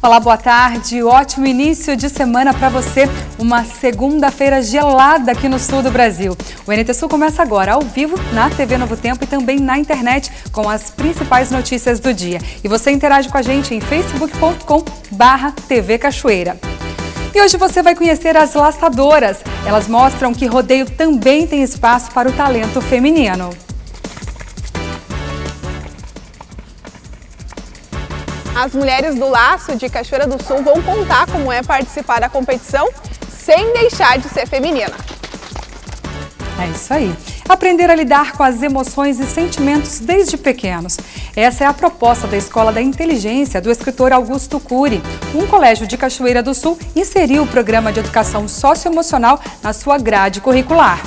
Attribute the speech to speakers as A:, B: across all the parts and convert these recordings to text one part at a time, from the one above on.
A: Olá, boa tarde, ótimo início de semana para você, uma segunda-feira gelada aqui no sul do Brasil. O NT Sul começa agora ao vivo na TV Novo Tempo e também na internet com as principais notícias do dia. E você interage com a gente em facebook.com/TV Cachoeira. E hoje você vai conhecer as laçadoras. Elas mostram que rodeio também tem espaço para o talento feminino.
B: As mulheres do Laço de Cachoeira do Sul vão contar como é participar da competição sem deixar de ser feminina.
A: É isso aí. Aprender a lidar com as emoções e sentimentos desde pequenos. Essa é a proposta da Escola da Inteligência do escritor Augusto Cury. Um colégio de Cachoeira do Sul inseriu o programa de educação socioemocional na sua grade curricular.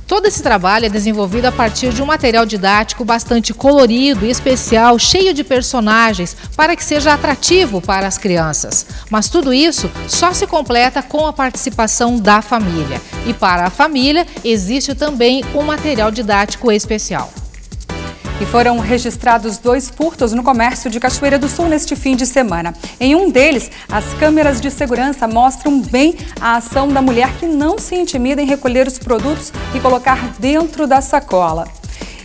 C: Todo esse trabalho é desenvolvido a partir de um material didático bastante colorido e especial, cheio de personagens, para que seja atrativo para as crianças. Mas tudo isso só se completa com a participação da família. E para a família existe também um material didático especial.
A: E foram registrados 2 furtos no comércio de Cachoeira do Sul neste fim de semana. Em um deles, as câmeras de segurança mostram bem a ação da mulher que não se intimida em recolher os produtos e colocar dentro da sacola.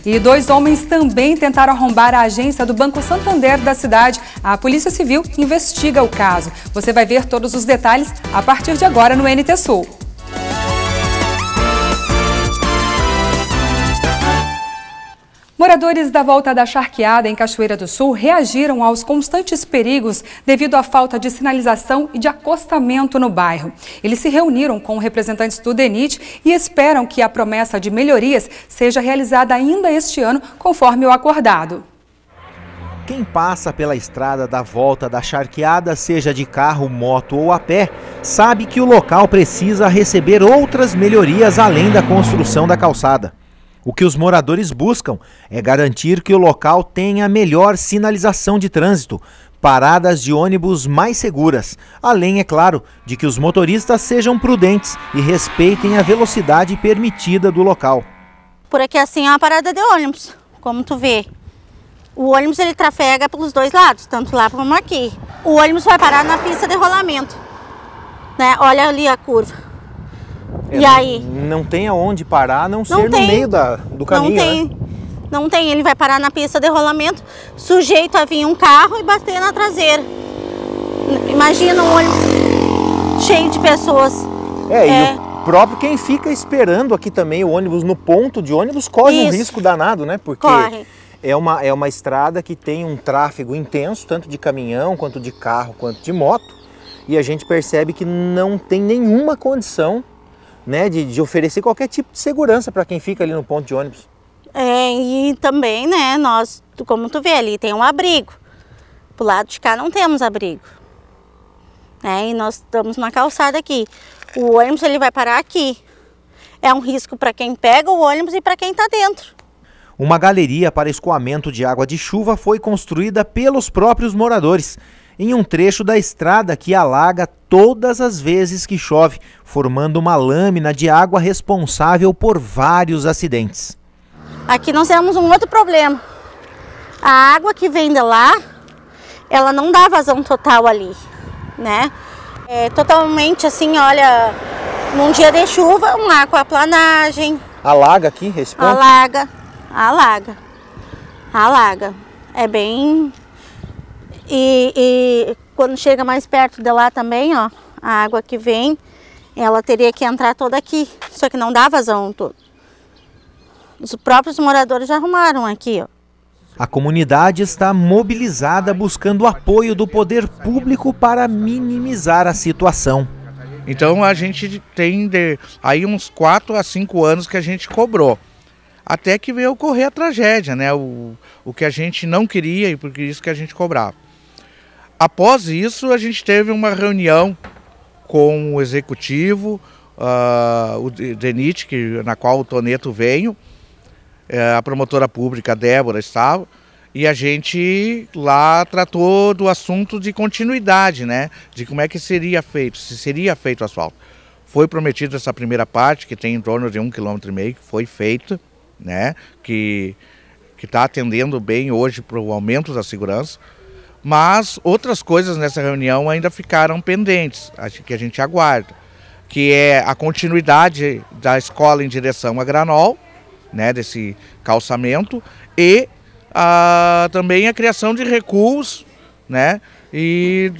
A: E 2 homens também tentaram arrombar a agência do Banco Santander da cidade. A Polícia Civil investiga o caso. Você vai ver todos os detalhes a partir de agora no NT Sul. Moradores da Volta da Charqueada, em Cachoeira do Sul, reagiram aos constantes perigos devido à falta de sinalização e de acostamento no bairro. Eles se reuniram com representantes do DENIT e esperam que a promessa de melhorias seja realizada ainda este ano, conforme o acordado.
D: Quem passa pela estrada da Volta da Charqueada, seja de carro, moto ou a pé, sabe que o local precisa receber outras melhorias além da construção da calçada. O que os moradores buscam é garantir que o local tenha melhor sinalização de trânsito, paradas de ônibus mais seguras, além, é claro, de que os motoristas sejam prudentes e respeitem a velocidade permitida do local.
E: Por aqui assim é uma parada de ônibus, como tu vê. O ônibus ele trafega pelos 2 lados, tanto lá como aqui. O ônibus vai parar na pista de rolamento, né? Olha ali a curva. E aí?
D: Não tem aonde parar, a não ser no meio do caminho,
E: não tem,
D: né?
E: Não tem, ele vai parar na pista de rolamento, sujeito a vir um carro e bater na traseira. Imagina um ônibus cheio de pessoas.
D: E o próprio quem fica esperando aqui também o ônibus no ponto de ônibus corre um risco danado, né? Porque é uma estrada que tem um tráfego intenso, tanto de caminhão, quanto de carro, quanto de moto. E a gente percebe que não tem nenhuma condição, né, de oferecer qualquer tipo de segurança para quem fica ali no ponto de ônibus.
E: E também, né, nós, como tu vê ali, tem um abrigo. Pro lado de cá não temos abrigo. E nós estamos na calçada aqui. O ônibus ele vai parar aqui. É um risco para quem pega o ônibus e para quem está dentro.
D: Uma galeria para escoamento de água de chuva foi construída pelos próprios moradores, em um trecho da estrada que alaga todas as vezes que chove, formando uma lâmina de água responsável por vários acidentes.
E: Aqui nós temos um outro problema. A água que vem de lá, ela não dá vazão total ali, né? É totalmente assim, olha, num dia de chuva, uma aquaplanagem.
D: Alaga aqui, esse ponto?
E: Alaga. É bem... E quando chega mais perto de lá também, ó, a água que vem, ela teria que entrar toda aqui, só que não dá vazão todo. Os próprios moradores já arrumaram aqui, ó.
D: A comunidade está mobilizada buscando o apoio do poder público para minimizar a situação.
F: Então a gente tem aí uns 4 a 5 anos que a gente cobrou. Até que veio ocorrer a tragédia, né? O que a gente não queria e por isso que a gente cobrava. Após isso, a gente teve uma reunião com o executivo, o DENIT, na qual o Toneto veio, a promotora pública, a Débora, estava, e a gente lá tratou do assunto de continuidade, né? De como é que seria feito, se seria feito o asfalto. Foi prometido essa primeira parte, que tem em torno de 1,5 km, que foi feita, né? Que está atendendo bem hoje para o aumento da segurança. Mas outras coisas nessa reunião ainda ficaram pendentes, acho que a gente aguarda, que é a continuidade da escola em direção a Granol, né, desse calçamento, e também a criação de recuos, né, e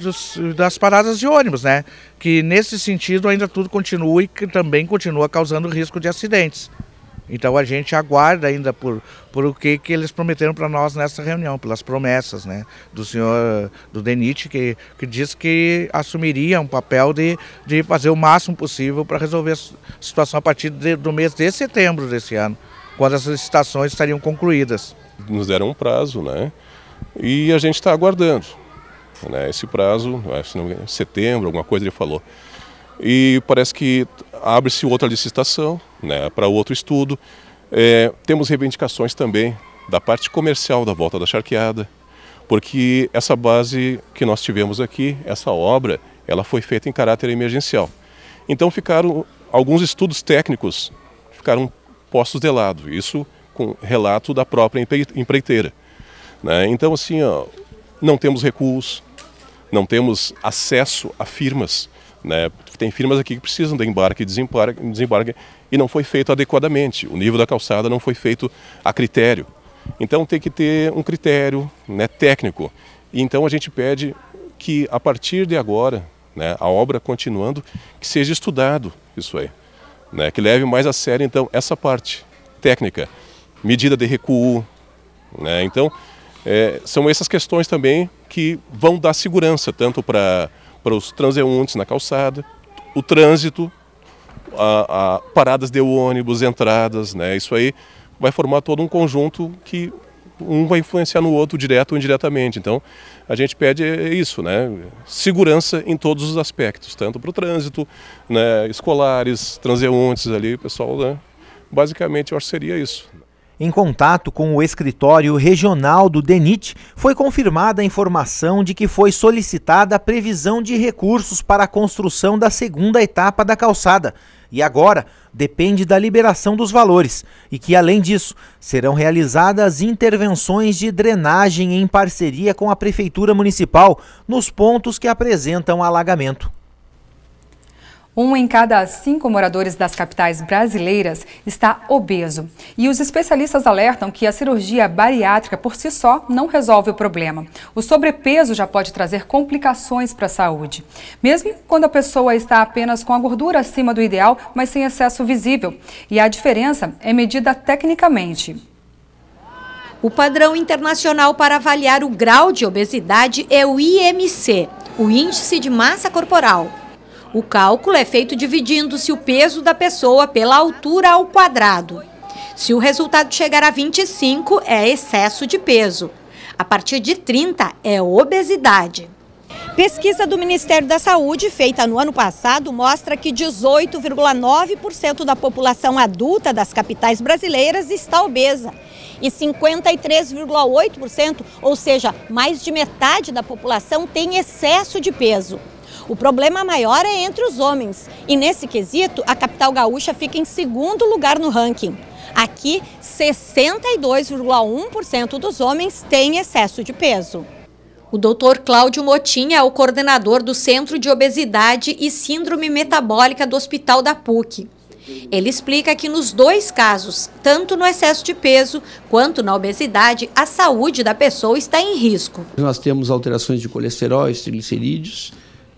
F: das paradas de ônibus, né, que nesse sentido ainda tudo continua e que também continua causando risco de acidentes. Então a gente aguarda ainda por o que eles prometeram para nós nessa reunião, pelas promessas, né, do senhor do DENIT, que disse que assumiria um papel de fazer o máximo possível para resolver a situação a partir do mês de setembro desse ano, quando as licitações estariam concluídas.
G: Nos deram um prazo, né, e a gente está aguardando, né, esse prazo, se não me engano, setembro, alguma coisa ele falou. E parece que abre-se outra licitação, né, para outro estudo. Temos reivindicações também da parte comercial da volta da charqueada, porque essa base que nós tivemos aqui, essa obra, ela foi feita em caráter emergencial. Então ficaram alguns estudos técnicos, ficaram postos de lado, isso com relato da própria empreiteira, né? Então assim, não temos recursos, não temos acesso a firmas, né? Tem firmas aqui que precisam de embarque e desembarque e não foi feito adequadamente. O nível da calçada não foi feito a critério. Então tem que ter um critério, né, técnico. E então a gente pede que a partir de agora, né, a obra continuando, que seja estudado isso aí, né, que leve mais a sério então essa parte técnica, medida de recuo, né? Então são essas questões também que vão dar segurança tanto para os transeuntes na calçada, o trânsito, paradas de ônibus, entradas, né? Isso aí vai formar todo um conjunto que um vai influenciar no outro direto ou indiretamente. Então a gente pede isso, né? Segurança em todos os aspectos, tanto para o trânsito, né, escolares, transeuntes ali, pessoal, né? Basicamente eu acho que seria isso.
D: Em contato com o escritório regional do DENIT, foi confirmada a informação de que foi solicitada a previsão de recursos para a construção da segunda etapa da calçada. E agora depende da liberação dos valores e que, além disso, serão realizadas intervenções de drenagem em parceria com a Prefeitura Municipal nos pontos que apresentam alagamento.
A: 1 em cada 5 moradores das capitais brasileiras está obeso. E os especialistas alertam que a cirurgia bariátrica por si só não resolve o problema. O sobrepeso já pode trazer complicações para a saúde. Mesmo quando a pessoa está apenas com a gordura acima do ideal, mas sem excesso visível. E a diferença é medida tecnicamente.
H: O padrão internacional para avaliar o grau de obesidade é o IMC, o Índice de Massa Corporal. O cálculo é feito dividindo-se o peso da pessoa pela altura ao quadrado. Se o resultado chegar a 25, é excesso de peso. A partir de 30, é obesidade. Pesquisa do Ministério da Saúde, feita no ano passado, mostra que 18,9% da população adulta das capitais brasileiras está obesa. E 53,8%, ou seja, mais de metade da população tem excesso de peso. O problema maior é entre os homens e, nesse quesito, a capital gaúcha fica em segundo lugar no ranking. Aqui, 62,1% dos homens têm excesso de peso. O Dr. Cláudio Motim é o coordenador do Centro de Obesidade e Síndrome Metabólica do Hospital da PUC. Ele explica que nos dois casos, tanto no excesso de peso quanto na obesidade, a saúde da pessoa está em risco.
I: Nós temos alterações de colesterol e triglicerídeos.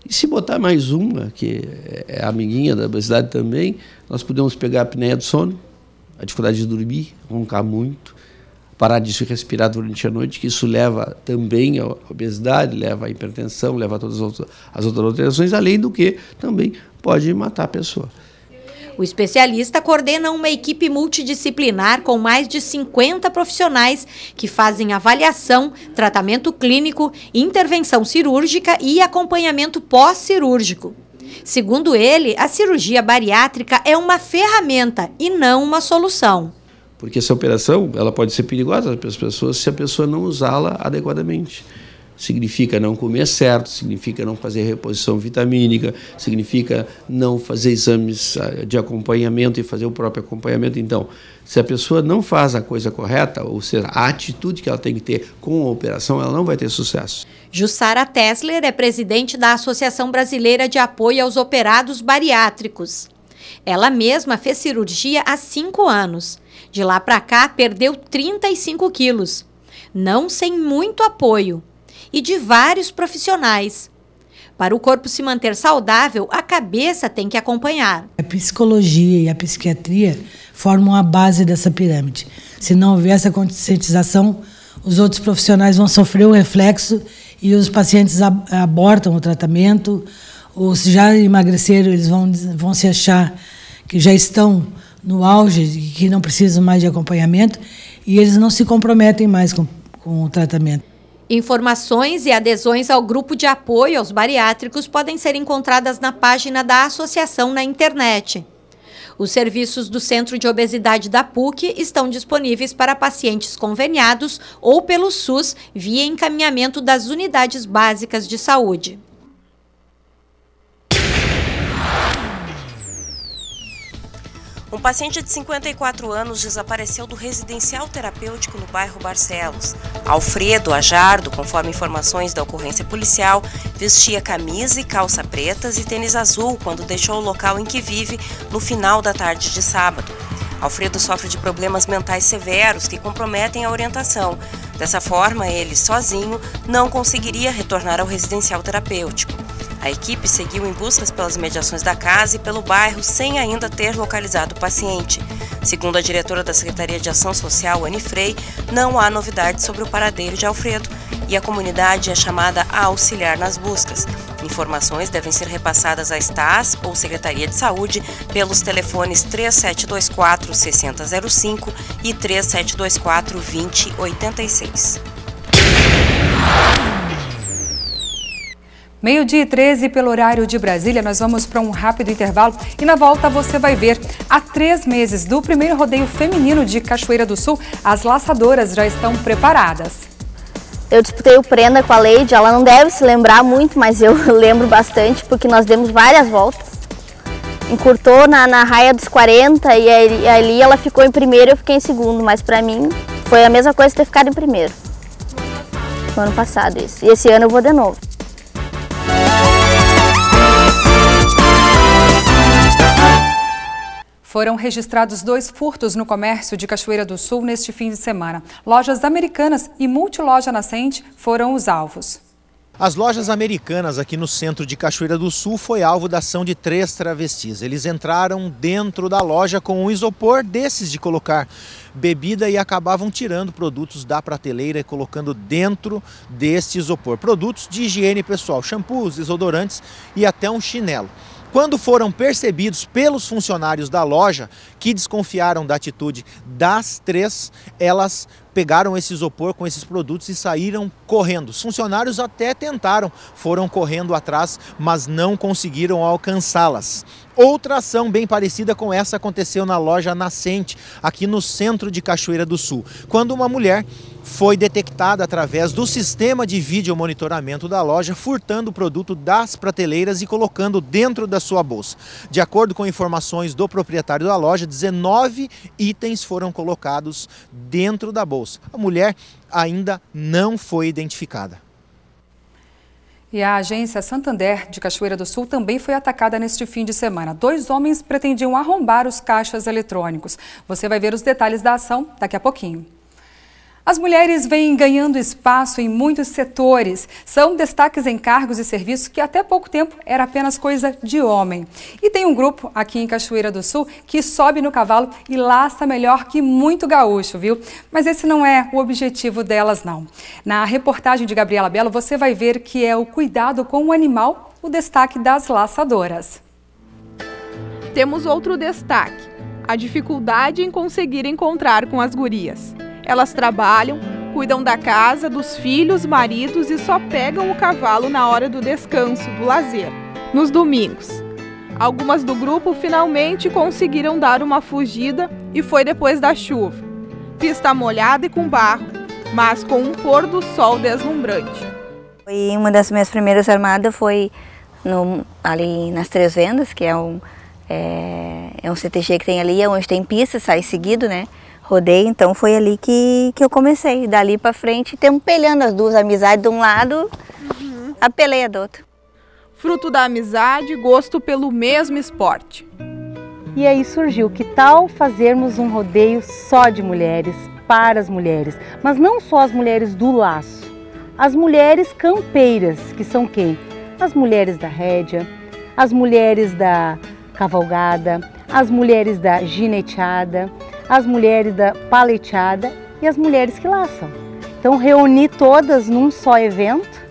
I: E se botar mais uma, que é amiguinha da obesidade também, nós podemos pegar a apneia do sono, a dificuldade de dormir, roncar muito, parar de respirar durante a noite, que isso leva também à obesidade, leva à hipertensão, leva a todas as outras alterações, além do que também pode matar a pessoa.
H: O especialista coordena uma equipe multidisciplinar com mais de 50 profissionais que fazem avaliação, tratamento clínico, intervenção cirúrgica e acompanhamento pós-cirúrgico. Segundo ele, a cirurgia bariátrica é uma ferramenta e não uma solução.
I: Porque essa operação ela pode ser perigosa para as pessoas se a pessoa não usá-la adequadamente. Significa não comer certo, significa não fazer reposição vitamínica, significa não fazer exames de acompanhamento e fazer o próprio acompanhamento. Então, se a pessoa não faz a coisa correta, ou seja, a atitude que ela tem que ter com a operação, ela não vai ter sucesso.
H: Jussara Tesler é presidente da Associação Brasileira de Apoio aos Operados Bariátricos. Ela mesma fez cirurgia há 5 anos. De lá para cá, perdeu 35 quilos. Não sem muito apoio. E de vários profissionais. Para o corpo se manter saudável, a cabeça tem que acompanhar.
J: A psicologia e a psiquiatria formam a base dessa pirâmide. Se não houver essa conscientização, os outros profissionais vão sofrer o reflexo e os pacientes abortam o tratamento, ou se já emagreceram, eles vão se achar que já estão no auge e que não precisam mais de acompanhamento, e eles não se comprometem mais com o tratamento.
H: Informações e adesões ao grupo de apoio aos bariátricos podem ser encontradas na página da associação na internet. Os serviços do Centro de Obesidade da PUC estão disponíveis para pacientes conveniados ou pelo SUS via encaminhamento das unidades básicas de saúde.
K: Um paciente de 54 anos desapareceu do residencial terapêutico no bairro Barcelos. Alfredo Ajardo, conforme informações da ocorrência policial, vestia camisa e calça pretas e tênis azul quando deixou o local em que vive no final da tarde de sábado. Alfredo sofre de problemas mentais severos que comprometem a orientação. Dessa forma, ele, sozinho, não conseguiria retornar ao residencial terapêutico. A equipe seguiu em buscas pelas imediações da casa e pelo bairro sem ainda ter localizado o paciente. Segundo a diretora da Secretaria de Ação Social, Anne Frei, não há novidades sobre o paradeiro de Alfredo e a comunidade é chamada a auxiliar nas buscas. Informações devem ser repassadas à STAS ou Secretaria de Saúde pelos telefones 3724-6005 e 3724-2086.
A: 12h13 pelo horário de Brasília, nós vamos para um rápido intervalo e na volta você vai ver. Há 3 meses do primeiro rodeio feminino de Cachoeira do Sul, as laçadoras já estão preparadas.
L: Eu disputei o prenda com a Leide, ela não deve se lembrar muito, mas eu lembro bastante porque nós demos várias voltas. Encurtou na raia dos 40 e ali ela ficou em primeiro e eu fiquei em segundo, mas para mim foi a mesma coisa ter ficado em primeiro. No ano passado isso. E esse ano eu vou de novo.
A: Foram registrados 2 furtos no comércio de Cachoeira do Sul neste fim de semana. Lojas Americanas e Multiloja Nascente foram os alvos.
D: As lojas Americanas aqui no centro de Cachoeira do Sul foi alvo da ação de 3 travestis. Eles entraram dentro da loja com um isopor desses de colocar bebida e acabavam tirando produtos da prateleira e colocando dentro deste isopor. Produtos de higiene pessoal, shampoos, desodorantes e até um chinelo. Quando foram percebidos pelos funcionários da loja, que desconfiaram da atitude das 3, elas pegaram esse isopor com esses produtos e saíram correndo. Os funcionários até tentaram, foram correndo atrás, mas não conseguiram alcançá-las. Outra ação bem parecida com essa aconteceu na loja Nascente, aqui no centro de Cachoeira do Sul, quando uma mulher foi detectada através do sistema de vídeo monitoramento da loja, furtando o produto das prateleiras e colocando dentro da sua bolsa. De acordo com informações do proprietário da loja, 19 itens foram colocados dentro da bolsa. A mulher ainda não foi identificada.
A: E a agência Santander de Cachoeira do Sul também foi atacada neste fim de semana. 2 homens pretendiam arrombar os caixas eletrônicos. Você vai ver os detalhes da ação daqui a pouquinho. As mulheres vêm ganhando espaço em muitos setores. São destaques em cargos e serviços que até pouco tempo era apenas coisa de homem. E tem um grupo aqui em Cachoeira do Sul que sobe no cavalo e laça melhor que muito gaúcho, viu? Mas esse não é o objetivo delas, não. Na reportagem de Gabriela Belo, você vai ver que é o cuidado com o animal o destaque das laçadoras.
B: Temos outro destaque: a dificuldade em conseguir encontrar com as gurias. Elas trabalham, cuidam da casa, dos filhos, maridos e só pegam o cavalo na hora do descanso, do lazer, nos domingos. Algumas do grupo finalmente conseguiram dar uma fugida e foi depois da chuva. Pista molhada e com barro, mas com um pôr do sol deslumbrante.
M: E uma das minhas primeiras armadas foi ali nas Três Vendas, que é um CTG que tem ali, onde tem pista, sai seguido, né? Rodeio, então foi ali que eu comecei. Dali pra frente, temos pelhando as duas, amizade de um lado, a peleia do outro.
B: Fruto da amizade, gosto pelo mesmo esporte.
N: E aí surgiu, que tal fazermos um rodeio só de mulheres, para as mulheres, mas não só as mulheres do laço, as mulheres campeiras, que são quem? As mulheres da rédea, as mulheres da cavalgada, as mulheres da gineteada, as mulheres da paleteada e as mulheres que laçam. Então reunir todas num só evento,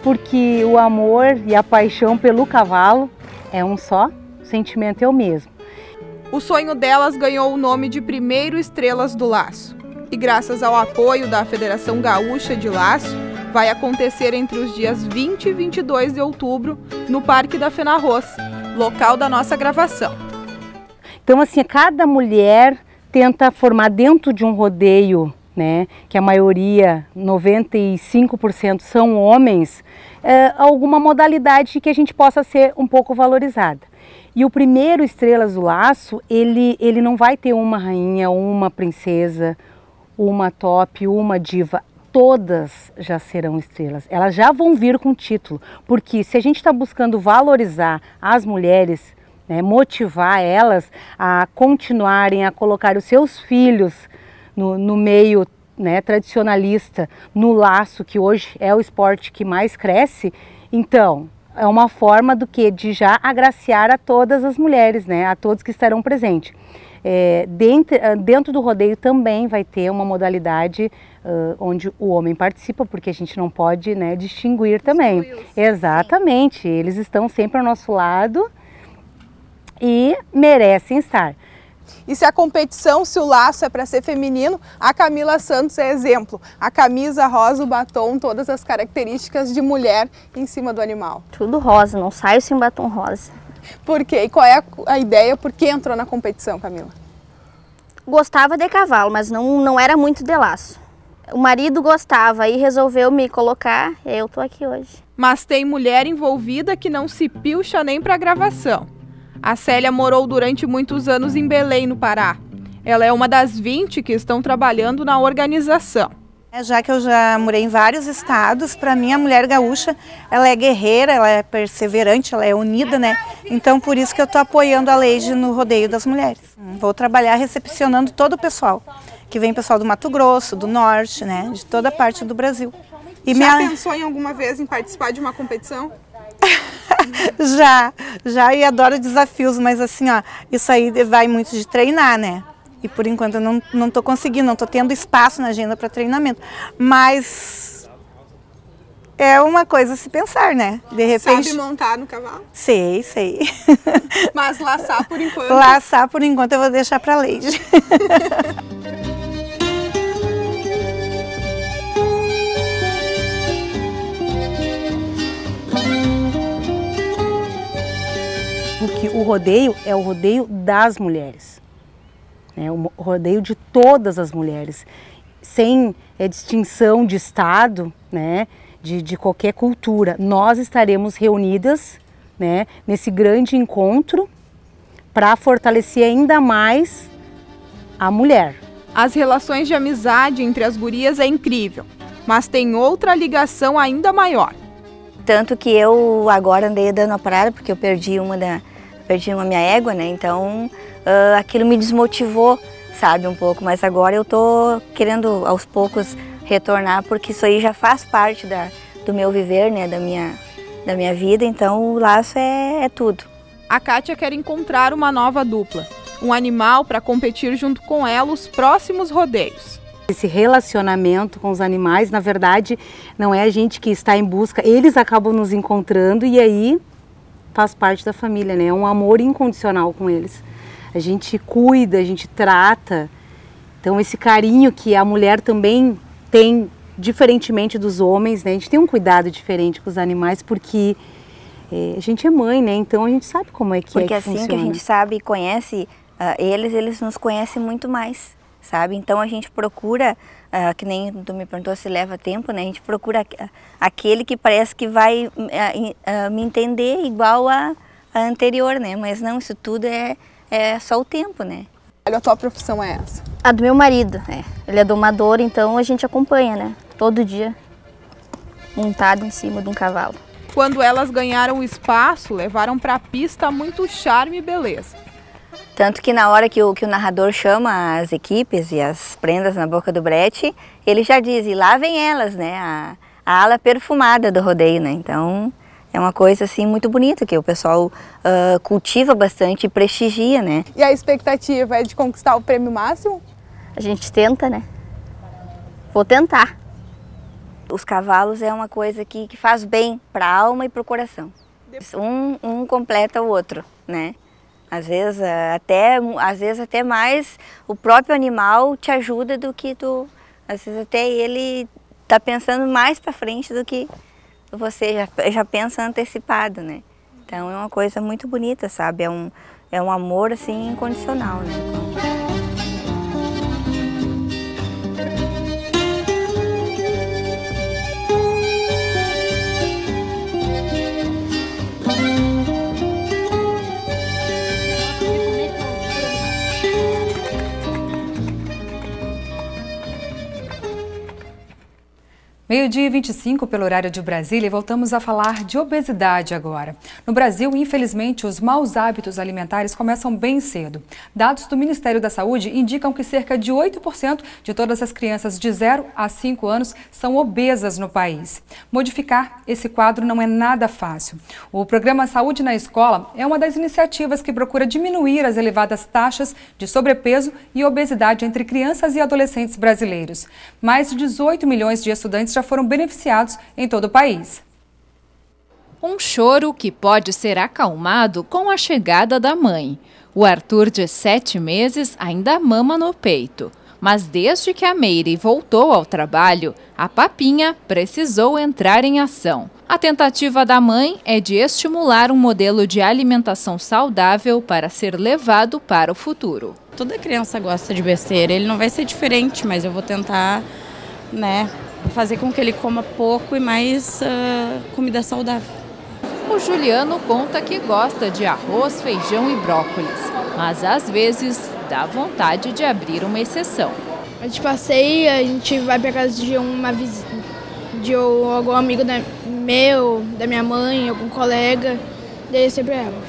N: porque o amor e a paixão pelo cavalo é um só, o sentimento é o mesmo.
B: O sonho delas ganhou o nome de Primeiro Estrelas do Laço. E graças ao apoio da Federação Gaúcha de Laço, vai acontecer entre os dias 20 e 22 de outubro no Parque da Fenarroz, local da nossa gravação.
N: Então assim, cada mulher tenta formar dentro de um rodeio, né, que a maioria, 95% são homens, alguma modalidade que a gente possa ser um pouco valorizada. E o Primeiro Estrelas do Laço, ele não vai ter uma rainha, uma princesa, uma top, uma diva. Todas já serão estrelas, elas já vão vir com título, porque se a gente está buscando valorizar as mulheres, né, motivar elas a continuarem a colocar os seus filhos no meio, né, tradicionalista, no laço, que hoje é o esporte que mais cresce, então é uma forma de já agraciar a todas as mulheres, né, a todos que estarão presentes. Dentro do rodeio também vai ter uma modalidade onde o homem participa, porque a gente não pode, né, distinguir também. Exatamente, eles estão sempre ao nosso lado e merecem estar.
B: E se a competição, se o laço é para ser feminino, a Camila Santos é exemplo. A camisa rosa, o batom, todas as características de mulher em cima do animal.
L: Tudo rosa, não saio sem batom rosa.
B: Por quê? E qual é a ideia? Por que entrou na competição, Camila?
L: Gostava de cavalo, mas não era muito de laço. O marido gostava e resolveu me colocar e eu tô aqui hoje.
B: Mas tem mulher envolvida que não se pilcha nem para gravação. A Célia morou durante muitos anos em Belém, no Pará. Ela é uma das 20 que estão trabalhando na organização.
O: Já que eu já morei em vários estados, para mim a mulher gaúcha, ela é guerreira, ela é perseverante, ela é unida, né? Então por isso que eu estou apoiando a Leide no Rodeio das Mulheres. Vou trabalhar recepcionando todo o pessoal, que vem pessoal do Mato Grosso, do Norte, né? De toda a parte do Brasil.
B: E pensou em alguma vez em participar de uma competição?
O: Já e adoro desafios, mas assim, ó, isso aí vai muito de treinar, né? E por enquanto eu não tô conseguindo, não tô tendo espaço na agenda para treinamento. Mas é uma coisa a se pensar, né? De repente.
B: Sabe montar no cavalo?
O: Sei.
B: Mas laçar por enquanto?
O: Laçar por enquanto eu vou deixar para a Leide.
N: Porque o rodeio é o rodeio das mulheres. É o rodeio de todas as mulheres, sem distinção de estado, né, de qualquer cultura. Nós estaremos reunidas, né, nesse grande encontro para fortalecer ainda mais a mulher.
B: As relações de amizade entre as gurias é incrível, mas tem outra ligação ainda maior.
M: Tanto que eu agora andei dando a parada, porque eu perdi uma minha égua, né, então aquilo me desmotivou, sabe, um pouco, mas agora eu tô querendo aos poucos retornar, porque isso aí já faz parte do meu viver, né, da minha vida, então o laço é tudo.
B: A Kátia quer encontrar uma nova dupla, um animal para competir junto com ela os próximos rodeios.
N: Esse relacionamento com os animais, na verdade, não é a gente que está em busca, eles acabam nos encontrando e aí faz parte da família, né, é um amor incondicional com eles. A gente cuida, a gente trata, então esse carinho que a mulher também tem, diferentemente dos homens, né? A gente tem um cuidado diferente com os animais porque a gente é mãe, né? Então a gente sabe como é que
M: porque
N: funciona.
M: Porque assim que a gente sabe e conhece eles nos conhecem muito mais. sabe? Então a gente procura, que nem tu me perguntou se leva tempo, né? A gente procura aquele que parece que vai me entender igual a anterior, né? Mas não, isso tudo é só o tempo, né?
B: A tua profissão é essa?
L: A do meu marido, ele é domador, então a gente acompanha, né? Todo dia, montado em cima de um cavalo.
B: Quando elas ganharam espaço, levaram para a pista muito charme e beleza.
M: Tanto que na hora que o narrador chama as equipes e as prendas na boca do brete, ele já diz, e lá vem elas, né? A ala perfumada do rodeio, né? Então é uma coisa assim muito bonita que o pessoal cultiva bastante e prestigia, né?
B: E a expectativa é de conquistar o prêmio máximo?
L: A gente tenta, né? Vou tentar.
M: Os cavalos é uma coisa que faz bem para a alma e para o coração. Um completa o outro, né? Às vezes até mais o próprio animal te ajuda do que tu... Às vezes até ele tá pensando mais para frente do que você já pensa antecipado, né? Então é uma coisa muito bonita, sabe? É um amor assim incondicional, né?
A: Meio-dia e 25 pelo horário de Brasília e voltamos a falar de obesidade agora. No Brasil, infelizmente, os maus hábitos alimentares começam bem cedo. Dados do Ministério da Saúde indicam que cerca de 8% de todas as crianças de 0 a 5 anos são obesas no país. Modificar esse quadro não é nada fácil. O programa Saúde na Escola é uma das iniciativas que procura diminuir as elevadas taxas de sobrepeso e obesidade entre crianças e adolescentes brasileiros. Mais de 18 milhões de estudantes já foram beneficiados em todo o país.
P: Um choro que pode ser acalmado com a chegada da mãe. O Arthur, de 7 meses, ainda mama no peito. Mas desde que a Meire voltou ao trabalho, a papinha precisou entrar em ação. A tentativa da mãe é de estimular um modelo de alimentação saudável para ser levado para o futuro.
Q: Toda criança gosta de besteira, ele não vai ser diferente, mas eu vou tentar, né, fazer com que ele coma pouco e mais comida saudável.
P: O Juliano conta que gosta de arroz, feijão e brócolis, mas às vezes dá vontade de abrir uma exceção.
R: A gente passeia, a gente vai para casa de de algum amigo da minha mãe, algum colega, daí sempre ela.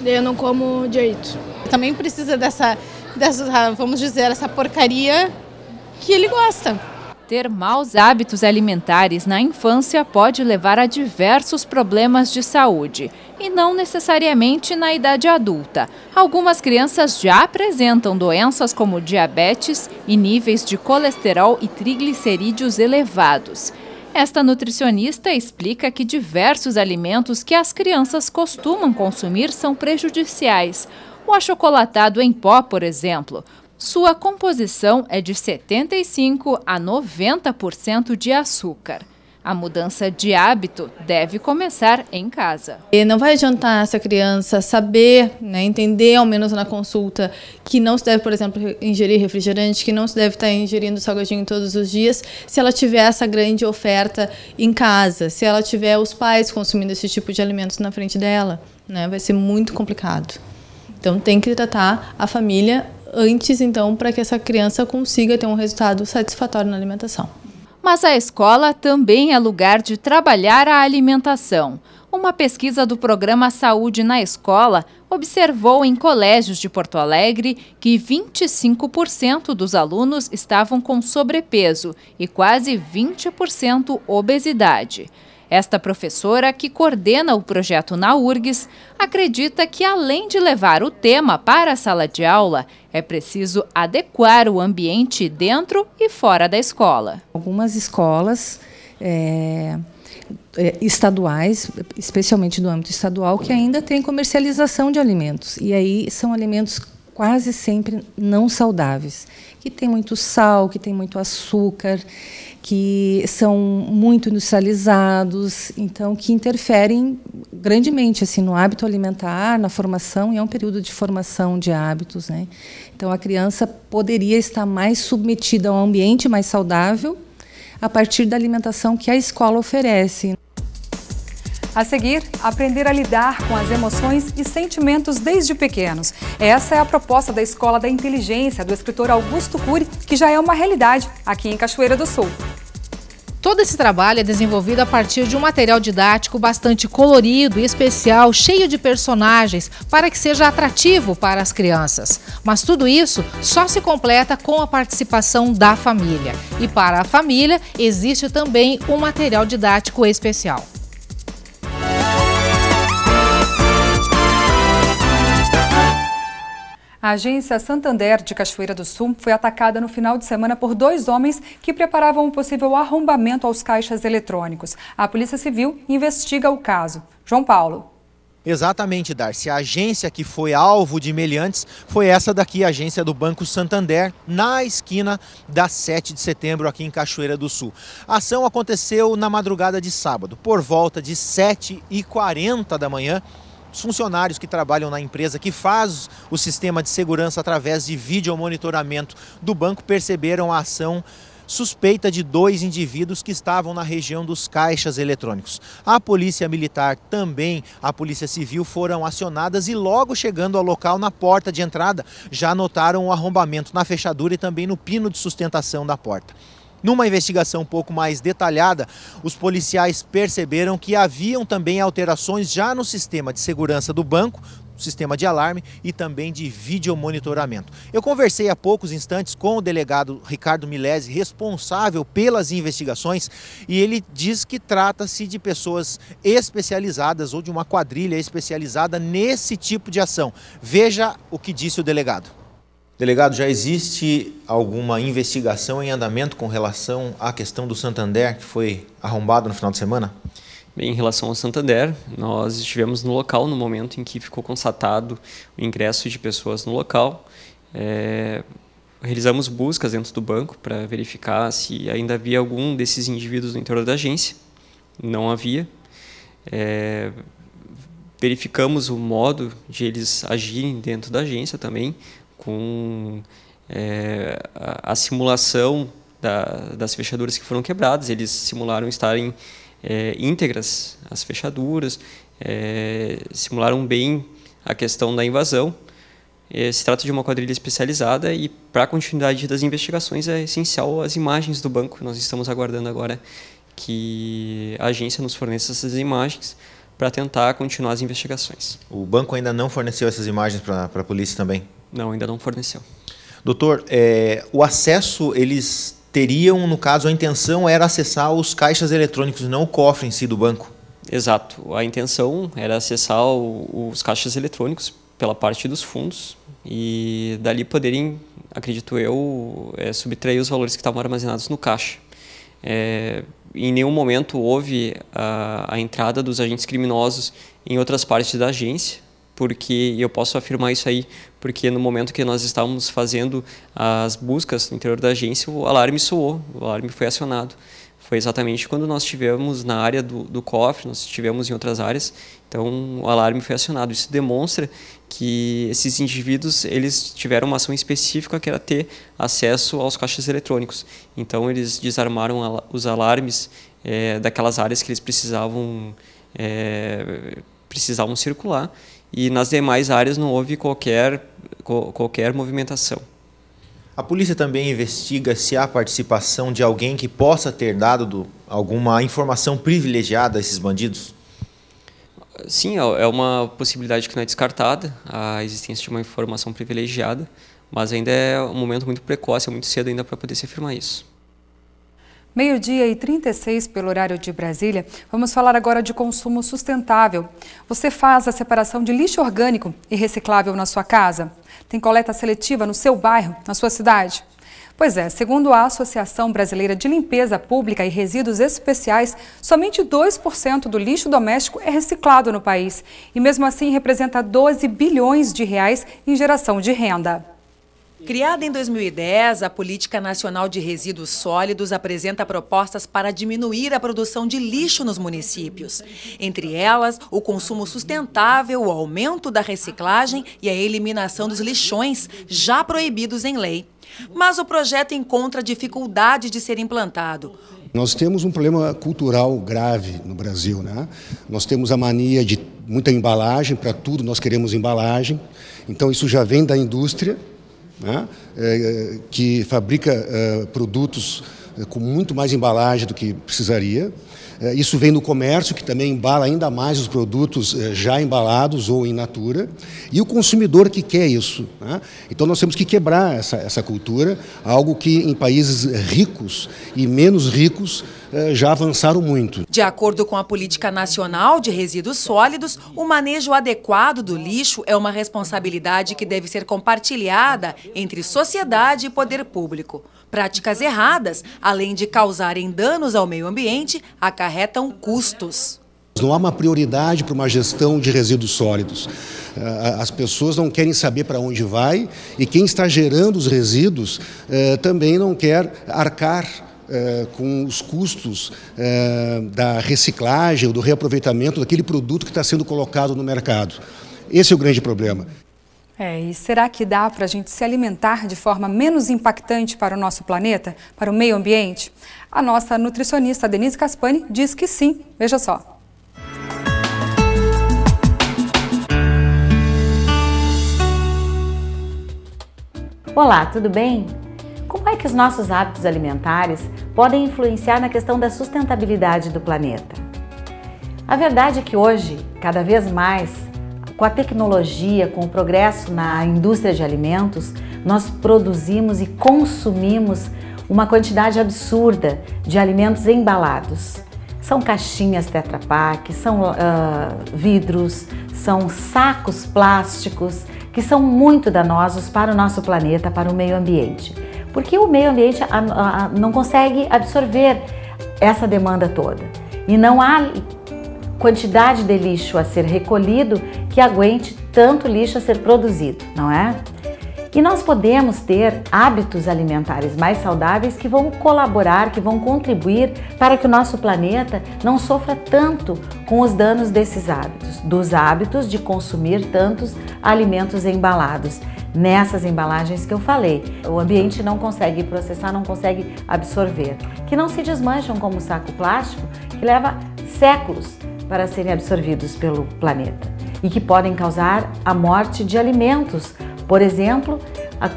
R: Daí eu não como direito.
S: Também precisa dessa, vamos dizer, essa porcaria que ele gosta.
P: Ter maus hábitos alimentares na infância pode levar a diversos problemas de saúde, e não necessariamente na idade adulta. Algumas crianças já apresentam doenças como diabetes e níveis de colesterol e triglicerídeos elevados. Esta nutricionista explica que diversos alimentos que as crianças costumam consumir são prejudiciais. O achocolatado em pó, por exemplo. Sua composição é de 75% a 90% de açúcar. A mudança de hábito deve começar em casa.
S: E não vai adiantar essa criança saber, né, entender, ao menos na consulta, que não se deve, por exemplo, ingerir refrigerante, que não se deve estar ingerindo salgadinho todos os dias, se ela tiver essa grande oferta em casa, se ela tiver os pais consumindo esse tipo de alimentos na frente dela, né, vai ser muito complicado. Então tem que tratar a família antes, então, para que essa criança consiga ter um resultado satisfatório na alimentação.
P: Mas a escola também é lugar de trabalhar a alimentação. Uma pesquisa do programa Saúde na Escola observou em colégios de Porto Alegre que 25% dos alunos estavam com sobrepeso e quase 20% obesidade. Esta professora, que coordena o projeto na URGS, acredita que, além de levar o tema para a sala de aula, é preciso adequar o ambiente dentro e fora da escola.
T: Algumas escolas estaduais, especialmente do âmbito estadual, que ainda tem comercialização de alimentos. E aí são alimentos quase sempre não saudáveis, que tem muito sal, que tem muito açúcar, que são muito industrializados, então que interferem grandemente assim, no hábito alimentar, na formação, e é um período de formação de hábitos, né? Então a criança poderia estar mais submetida a um ambiente mais saudável a partir da alimentação que a escola oferece.
A: A seguir, aprender a lidar com as emoções e sentimentos desde pequenos. Essa é a proposta da Escola da Inteligência, do escritor Augusto Cury, que já é uma realidade aqui em Cachoeira do Sul.
C: Todo esse trabalho é desenvolvido a partir de um material didático bastante colorido e especial, cheio de personagens, para que seja atrativo para as crianças. Mas tudo isso só se completa com a participação da família. E para a família, existe também um material didático especial.
A: A agência Santander de Cachoeira do Sul foi atacada no final de semana por 2 homens que preparavam um possível arrombamento aos caixas eletrônicos. A Polícia Civil investiga o caso. João Paulo.
D: Exatamente, Darcy. A agência que foi alvo de meliantes foi essa daqui, a agência do Banco Santander, na esquina da 7 de setembro, aqui em Cachoeira do Sul. A ação aconteceu na madrugada de sábado, por volta de 7h40 da manhã. Os funcionários que trabalham na empresa que faz o sistema de segurança através de videomonitoramento do banco perceberam a ação suspeita de 2 indivíduos que estavam na região dos caixas eletrônicos. A Polícia Militar, também a Polícia Civil foram acionadas e logo chegando ao local, na porta de entrada, já notaram o arrombamento na fechadura e também no pino de sustentação da porta. Numa investigação um pouco mais detalhada, os policiais perceberam que haviam também alterações já no sistema de segurança do banco, sistema de alarme e também de videomonitoramento. Eu conversei há poucos instantes com o delegado Ricardo Milesi, responsável pelas investigações, e ele diz que trata-se de pessoas especializadas ou de uma quadrilha especializada nesse tipo de ação. Veja o que disse o delegado. Delegado, já existe alguma investigação em andamento com relação à questão do Santander, que foi arrombado no final de semana?
U: Bem, em relação ao Santander, nós estivemos no local no momento em que ficou constatado o ingresso de pessoas no local. Realizamos buscas dentro do banco para verificar se ainda havia algum desses indivíduos no interior da agência. Não havia. Verificamos o modo de eles agirem dentro da agência também, com a simulação das fechaduras que foram quebradas. Eles simularam estarem íntegras as fechaduras, simularam bem a questão da invasão. Se trata de uma quadrilha especializada e, para a continuidade das investigações, é essencial as imagens do banco. Nós estamos aguardando agora que a agência nos forneça essas imagens para tentar continuar as investigações.
D: O banco ainda não forneceu essas imagens para a polícia também?
U: Não, ainda não forneceu.
D: Doutor, o acesso, eles teriam, no caso, a intenção era acessar os caixas eletrônicos, não o cofre em si do banco?
U: Exato. A intenção era acessar os caixas eletrônicos pela parte dos fundos e dali poderem, acredito eu, subtrair os valores que estavam armazenados no caixa. Em nenhum momento houve a entrada dos agentes criminosos em outras partes da agência, porque eu posso afirmar isso aí, porque no momento que nós estávamos fazendo as buscas no interior da agência, o alarme soou, o alarme foi acionado. Foi exatamente quando nós estivemos na área do cofre, nós estivemos em outras áreas, então o alarme foi acionado. Isso demonstra que esses indivíduos, eles tiveram uma ação específica que era ter acesso aos caixas eletrônicos. Então eles desarmaram os alarmes daquelas áreas que eles precisavam circular, e nas demais áreas não houve qualquer movimentação.
D: A polícia também investiga se há participação de alguém que possa ter dado alguma informação privilegiada a esses bandidos?
U: Sim, é uma possibilidade que não é descartada, a existência de uma informação privilegiada, mas ainda é um momento muito precoce, é muito cedo ainda para poder se afirmar isso.
A: 12h36 pelo horário de Brasília. Vamos falar agora de consumo sustentável. Você faz a separação de lixo orgânico e reciclável na sua casa? Tem coleta seletiva no seu bairro, na sua cidade? Pois é, segundo a Associação Brasileira de Limpeza Pública e Resíduos Especiais, somente 2% do lixo doméstico é reciclado no país e mesmo assim representa 12 bilhões de reais em geração de renda.
E: Criada em 2010, a Política Nacional de Resíduos Sólidos apresenta propostas para diminuir a produção de lixo nos municípios. Entre elas, o consumo sustentável, o aumento da reciclagem e a eliminação dos lixões, já proibidos em lei. Mas o projeto encontra dificuldade de ser implantado.
V: Nós temos um problema cultural grave no Brasil, né? Nós temos a mania de muita embalagem, para tudo nós queremos embalagem. Então isso já vem da indústria, né? Que fabrica produtos com muito mais embalagem do que precisaria. Isso vem do comércio, que também embala ainda mais os produtos já embalados ou in natura, e o consumidor que quer isso, né? Então nós temos que quebrar essa cultura, algo que em países ricos e menos ricos já avançaram muito.
E: De acordo com a Política Nacional de Resíduos Sólidos, o manejo adequado do lixo é uma responsabilidade que deve ser compartilhada entre sociedade e poder público. Práticas erradas, além de causarem danos ao meio ambiente, acarretam custos.
V: Não há uma prioridade para uma gestão de resíduos sólidos. As pessoas não querem saber para onde vai e quem está gerando os resíduos também não quer arcar com os custos da reciclagem ou do reaproveitamento daquele produto que está sendo colocado no mercado. Esse é o grande problema.
A: E será que dá para a gente se alimentar de forma menos impactante para o nosso planeta, para o meio ambiente? A nossa nutricionista Denise Caspani diz que sim. Veja só.
W: Olá, tudo bem? Como é que os nossos hábitos alimentares podem influenciar na questão da sustentabilidade do planeta? A verdade é que hoje, cada vez mais, com a tecnologia, com o progresso na indústria de alimentos, nós produzimos e consumimos uma quantidade absurda de alimentos embalados. São caixinhas Tetra Pak, são vidros, são sacos plásticos que são muito danosos para o nosso planeta, para o meio ambiente. Porque o meio ambiente não consegue absorver essa demanda toda. E não há quantidade de lixo a ser recolhido que aguente tanto lixo a ser produzido, não é? E nós podemos ter hábitos alimentares mais saudáveis que vão colaborar, que vão contribuir para que o nosso planeta não sofra tanto com os danos desses hábitos, dos hábitos de consumir tantos alimentos embalados. Nessas embalagens que eu falei, o ambiente não consegue processar, não consegue absorver, que não se desmancham como saco plástico, que leva séculos para serem absorvidos pelo planeta e que podem causar a morte de alimentos. Por exemplo,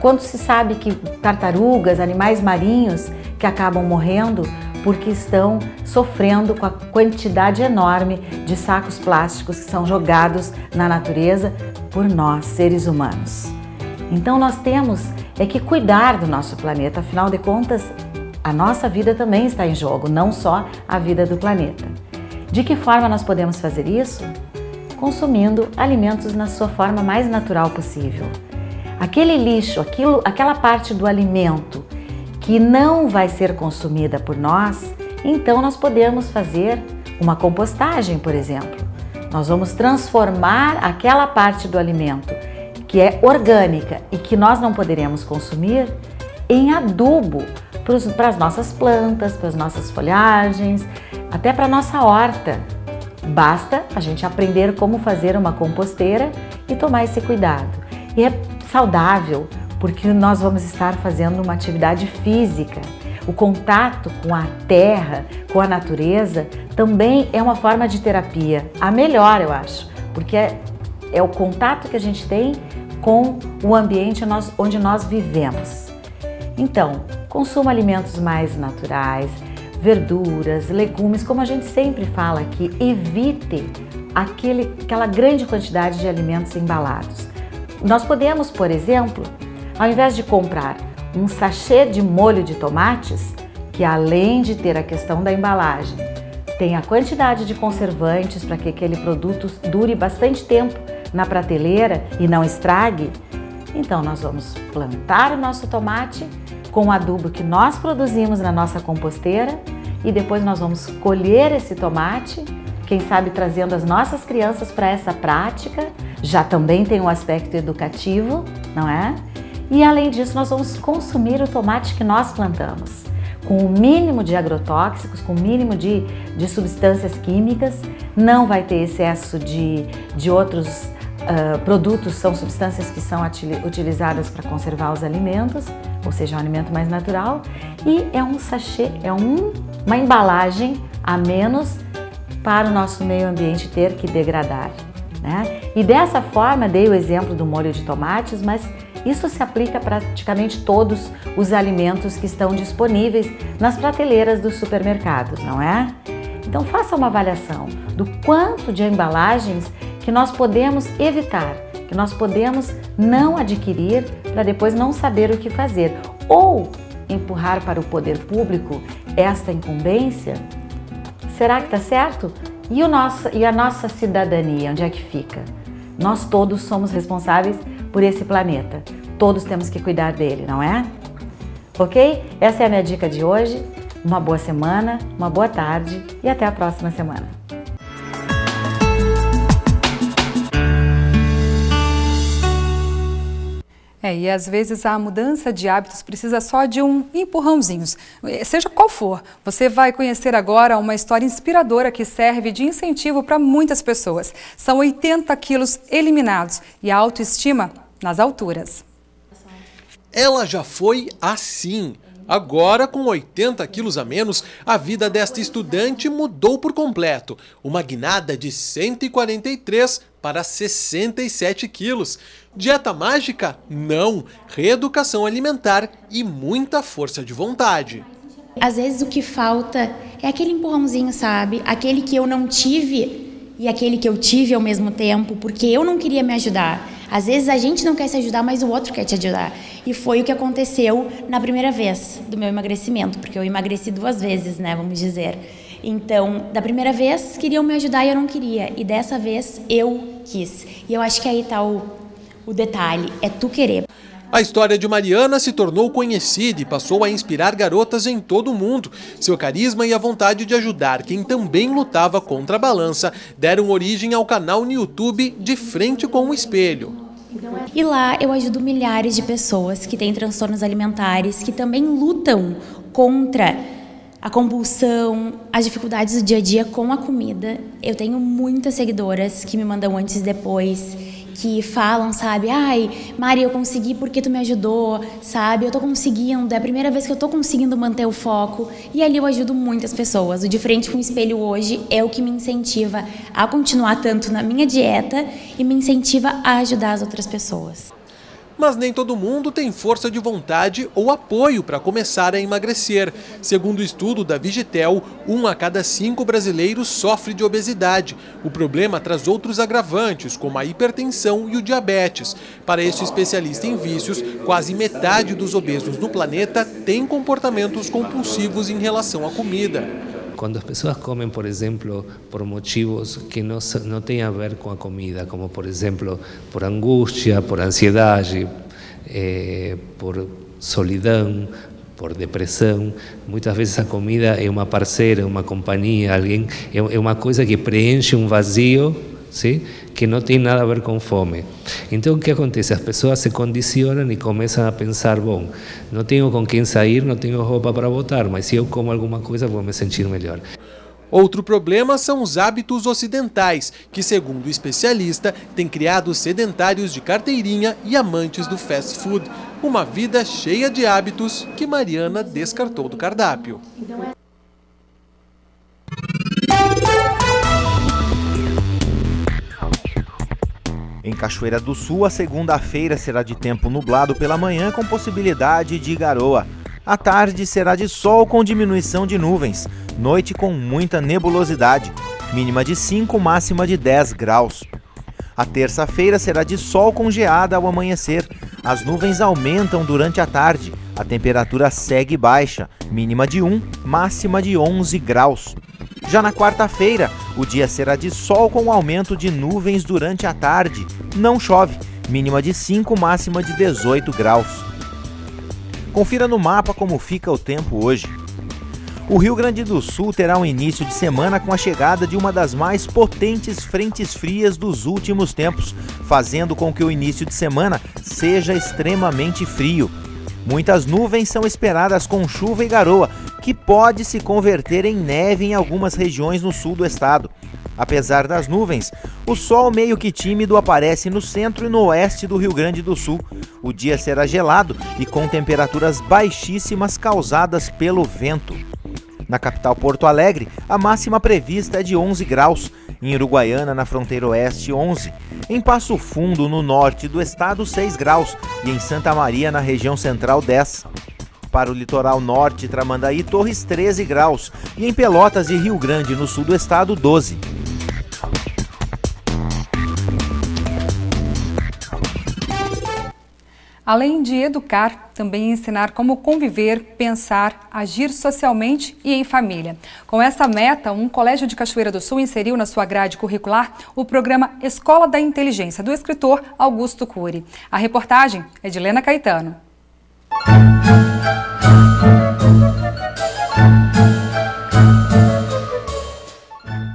W: quando se sabe que tartarugas, animais marinhos que acabam morrendo porque estão sofrendo com a quantidade enorme de sacos plásticos que são jogados na natureza por nós, seres humanos. Então nós temos que cuidar do nosso planeta, afinal de contas, a nossa vida também está em jogo, não só a vida do planeta. De que forma nós podemos fazer isso? Consumindo alimentos na sua forma mais natural possível. Aquele lixo, aquela parte do alimento que não vai ser consumida por nós, então nós podemos fazer uma compostagem, por exemplo. Nós vamos transformar aquela parte do alimento que é orgânica e que nós não poderemos consumir em adubo para as nossas plantas, para as nossas folhagens, até para a nossa horta. Basta a gente aprender como fazer uma composteira e tomar esse cuidado. E é saudável, porque nós vamos estar fazendo uma atividade física. O contato com a terra, com a natureza, também é uma forma de terapia. A melhor, eu acho, porque é o contato que a gente tem com o ambiente onde nós vivemos. Então, consuma alimentos mais naturais, verduras, legumes, como a gente sempre fala aqui, evite aquela grande quantidade de alimentos embalados. Nós podemos, por exemplo, ao invés de comprar um sachê de molho de tomates, que além de ter a questão da embalagem, tem a quantidade de conservantes para que aquele produto dure bastante tempo na prateleira e não estrague, Então nós vamos plantar o nosso tomate com o adubo que nós produzimos na nossa composteira e depois nós vamos colher esse tomate, quem sabe trazendo as nossas crianças para essa prática, já também tem um aspecto educativo, não é? E além disso nós vamos consumir o tomate que nós plantamos, com o mínimo de agrotóxicos, com o mínimo de substâncias químicas, não vai ter excesso de outros produtos, são substâncias que são utilizadas para conservar os alimentos, ou seja, um alimento mais natural, e é um sachê, é uma embalagem a menos para o nosso meio ambiente ter que degradar, né? E dessa forma, dei o exemplo do molho de tomates, mas isso se aplica a praticamente todos os alimentos que estão disponíveis nas prateleiras dos supermercados, não é? Então faça uma avaliação do quanto de embalagens que nós podemos evitar, que nós podemos não adquirir para depois não saber o que fazer, ou empurrar para o poder público esta incumbência. Será que está certo? E a nossa cidadania, onde é que fica? Nós todos somos responsáveis por esse planeta. Todos temos que cuidar dele, não é? Ok? Essa é a minha dica de hoje. Uma boa semana, uma boa tarde e até a próxima semana.
A: E às vezes a mudança de hábitos precisa só de um empurrãozinho, seja qual for. Você vai conhecer agora uma história inspiradora que serve de incentivo para muitas pessoas. São 80 quilos eliminados e a autoestima nas alturas.
F: Ela já foi assim. Agora, com 80 quilos a menos, a vida desta estudante mudou por completo. Uma guinada de 143 para 67 quilos. Dieta mágica? Não. Reeducação alimentar e muita força de vontade.
G: Às vezes o que falta é aquele empurrãozinho, sabe? Aquele que eu não tive e aquele que eu tive ao mesmo tempo, porque eu não queria me ajudar. Às vezes a gente não quer se ajudar, mas o outro quer te ajudar. E foi o que aconteceu na primeira vez do meu emagrecimento, porque eu emagreci 2 vezes, né, vamos dizer. Então, da primeira vez, queriam me ajudar e eu não queria. E dessa vez, eu quis. E eu acho que aí está o detalhe, é tu querer.
F: A história de Mariana se tornou conhecida e passou a inspirar garotas em todo o mundo. Seu carisma e a vontade de ajudar quem também lutava contra a balança deram origem ao canal no YouTube De Frente com o Espelho.
G: E lá eu ajudo milhares de pessoas que têm transtornos alimentares, que também lutam contra a compulsão, as dificuldades do dia a dia com a comida. Eu tenho muitas seguidoras que me mandam antes e depois, que falam, sabe, ai, Mari, eu consegui porque tu me ajudou, sabe, eu tô conseguindo, é a primeira vez que eu tô conseguindo manter o foco, e ali eu ajudo muitas pessoas. O De Frente com o Espelho hoje é o que me incentiva a continuar tanto na minha dieta e me incentiva a ajudar as outras pessoas.
F: Mas nem todo mundo tem força de vontade ou apoio para começar a emagrecer. Segundo o estudo da Vigitel, 1 a cada 5 brasileiros sofre de obesidade. O problema traz outros agravantes, como a hipertensão e o diabetes. Para este especialista em vícios, quase metade dos obesos no planeta tem comportamentos compulsivos em relação à comida.
I: Quando as pessoas comem, por exemplo, por motivos que não têm a ver com a comida, como, por exemplo, por angústia, por ansiedade, por solidão, por depressão, muitas vezes a comida é uma parceira, uma companhia, alguém, é uma coisa que preenche um vazio, sim? Que não tem nada a ver com fome. Então o que acontece? As pessoas se condicionam e começam a pensar, bom, não tenho com quem sair, não tenho roupa para botar, mas se eu como alguma coisa vou me sentir melhor.
F: Outro problema são os hábitos ocidentais, que, segundo o especialista, têm criado sedentários de carteirinha e amantes do fast food. Uma vida cheia de hábitos que Mariana descartou do cardápio.
D: Em Cachoeira do Sul, a segunda-feira será de tempo nublado pela manhã com possibilidade de garoa. À tarde será de sol com diminuição de nuvens. Noite com muita nebulosidade. Mínima de 5, máxima de 10 graus. A terça-feira será de sol com geada ao amanhecer. As nuvens aumentam durante a tarde. A temperatura segue baixa. Mínima de 1, máxima de 11 graus. Já na quarta-feira, o dia será de sol com aumento de nuvens durante a tarde. Não chove, mínima de 5, máxima de 18 graus. Confira no mapa como fica o tempo hoje. O Rio Grande do Sul terá um início de semana com a chegada de uma das mais potentes frentes frias dos últimos tempos, fazendo com que o início de semana seja extremamente frio. Muitas nuvens são esperadas com chuva e garoa, que pode se converter em neve em algumas regiões no sul do estado. Apesar das nuvens, o sol meio que tímido aparece no centro e no oeste do Rio Grande do Sul. O dia será gelado e com temperaturas baixíssimas causadas pelo vento. Na capital Porto Alegre, a máxima prevista é de 11 graus. Em Uruguaiana, na fronteira oeste, 11. Em Passo Fundo, no norte do estado, 6 graus. E em Santa Maria, na região central, 10. Para o litoral norte, Tramandaí, Torres, 13 graus. E em Pelotas e Rio Grande, no sul do estado, 12.
A: Além de educar, também ensinar como conviver, pensar, agir socialmente e em família. Com essa meta, um colégio de Cachoeira do Sul inseriu na sua grade curricular o programa Escola da Inteligência, do escritor Augusto Cury. A reportagem é de Helena Caetano.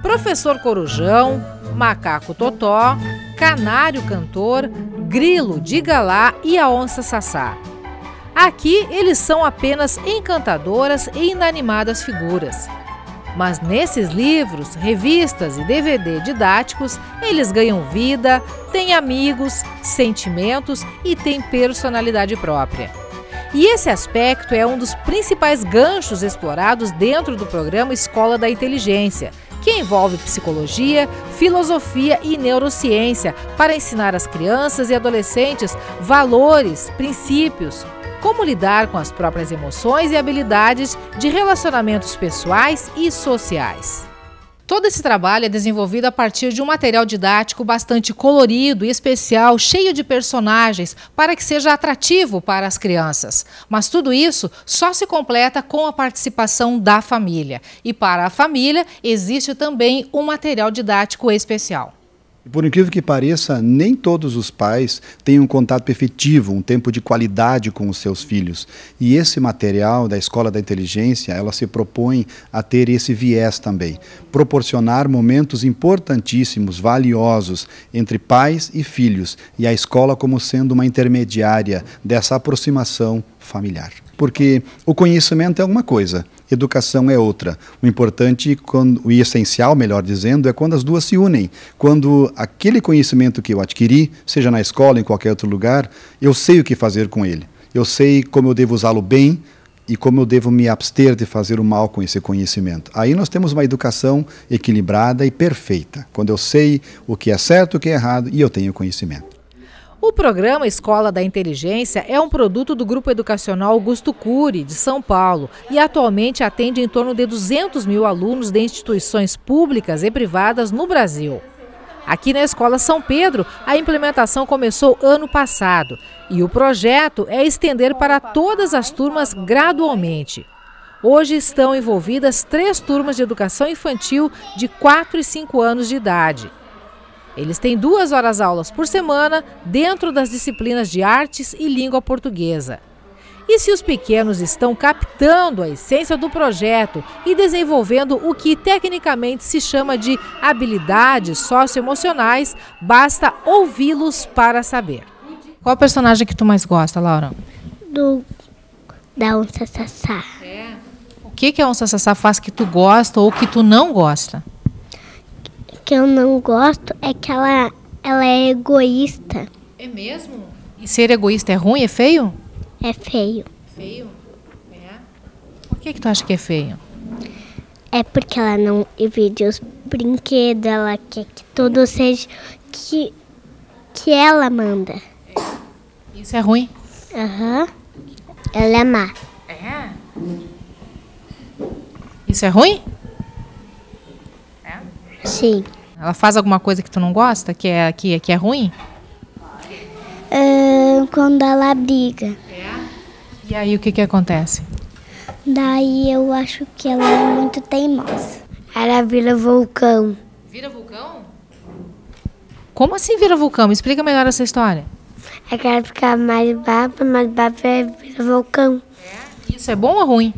C: Professor Corujão, Macaco Totó, Canário Cantor, Grilo Diga Lá e a Onça Sassá. Aqui eles são apenas encantadoras e inanimadas figuras. Mas nesses livros, revistas e DVD didáticos, eles ganham vida, têm amigos, sentimentos e têm personalidade própria. E esse aspecto é um dos principais ganchos explorados dentro do programa Escola da Inteligência, que envolve psicologia, filosofia e neurociência para ensinar às crianças e adolescentes valores, princípios, como lidar com as próprias emoções e habilidades de relacionamentos pessoais e sociais. Todo esse trabalho é desenvolvido a partir de um material didático bastante colorido e especial, cheio de personagens, para que seja atrativo para as crianças. Mas tudo isso só se completa com a participação da família. E para a família existe também um material didático especial.
H: Por incrível que pareça, nem todos os pais têm um contato efetivo, um tempo de qualidade com os seus filhos. E esse material da Escola da Inteligência, ela se propõe a ter esse viés também. Proporcionar momentos importantíssimos, valiosos, entre pais e filhos. E a escola como sendo uma intermediária dessa aproximação familiar. Porque o conhecimento é uma coisa, educação é outra. O importante, o essencial, melhor dizendo, é quando as duas se unem. Quando aquele conhecimento que eu adquiri, seja na escola, em qualquer outro lugar, eu sei o que fazer com ele. Eu sei como eu devo usá-lo bem e como eu devo me abster de fazer o mal com esse conhecimento. Aí nós temos uma educação equilibrada e perfeita. Quando eu sei o que é certo, o que é errado e eu tenho conhecimento.
C: O programa Escola da Inteligência é um produto do Grupo Educacional Augusto Cury, de São Paulo, e atualmente atende em torno de 200 mil alunos de instituições públicas e privadas no Brasil. Aqui na Escola São Pedro, a implementação começou ano passado e o projeto é estender para todas as turmas gradualmente. Hoje estão envolvidas 3 turmas de educação infantil de 4 e 5 anos de idade. Eles têm 2 horas aulas por semana dentro das disciplinas de artes e língua portuguesa. E se os pequenos estão captando a essência do projeto e desenvolvendo o que tecnicamente se chama de habilidades socioemocionais, basta ouvi-los para saber. Qual personagem que tu mais gosta, Laura?
J: Da Onça Sassá.
C: O que a Onça Sassá faz que tu gosta ou que tu não gosta?
J: O que eu não gosto é que ela é egoísta.
C: É mesmo? E ser egoísta é ruim, é feio?
J: É feio.
C: Feio? É. Por que tu acha que é feio?
J: É porque ela não divide os brinquedos, ela quer que tudo seja que ela manda.
C: Isso é ruim?
J: Aham. Ela é má.
C: É? Isso é ruim?
J: Sim.
C: Ela faz alguma coisa que tu não gosta, que é ruim?
J: Quando ela briga.
C: E aí o que acontece?
J: Daí eu acho que ela é muito teimosa. Ela vira vulcão.
C: Vira vulcão? Como assim vira vulcão? Me explica melhor essa história.
J: Eu quero ficar mais baba é virar vulcão.
C: Isso é bom ou ruim?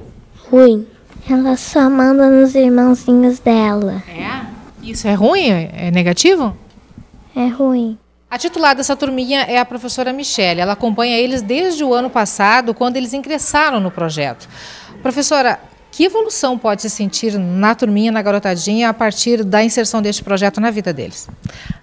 J: Ruim. Ela só manda nos irmãozinhos dela.
C: Isso é ruim? É negativo?
J: É ruim.
C: A titular dessa turminha é a professora Michele. Ela acompanha eles desde o ano passado, quando eles ingressaram no projeto. Professora, que evolução pode se sentir na turminha, na garotadinha, a partir da inserção deste projeto na vida deles?